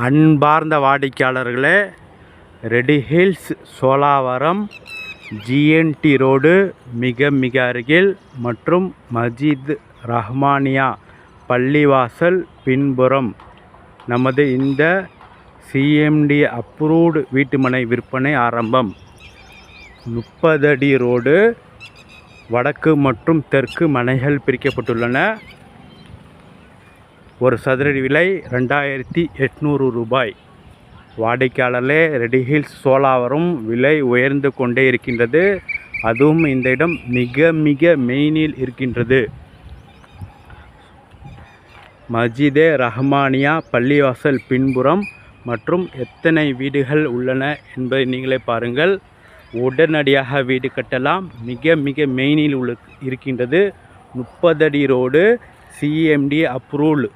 அன்பார்ந்த வாடிக்கையாளர்களே, ready hills Cholavaram GND road மிக அருகில் மற்றும் மஸ்ஜித் ரஹ்மானியா பள்ளிவாசல் பின்புறம் நமது இந்த சிஎம்டி அப்ரூவ்டு வீட்டுமனை விற்பனை ஆரம்பம். 30 அடி ரோடு, வடக்கு மற்றும் தெற்கு மனைகள் பிரிக்கப்பட்டுள்ளன. ஒரு சதுரடி விலை 2800 ரூபாய். வாடிக்கையாளர்களே, ரெடி ஹில்ஸ் சோழாவரம் விலை உயர்ந்து கொண்டே இருக்கின்றது. அதுவும் இந்த இடம் மிக மெயினில் இருக்கின்றது. மஸ்ஜிதே ரஹ்மானியா பள்ளிவாசல் பின்புறம் மற்றும் எத்தனை வீடுகள் உள்ளன என்பதை நீங்களே பாருங்கள். உடனடியாக வீடு கட்டலாம். மிக மெயினில் இருக்கின்றது. 30 அடி ரோடு, சிஎம்டி அப்ரூவ்டு.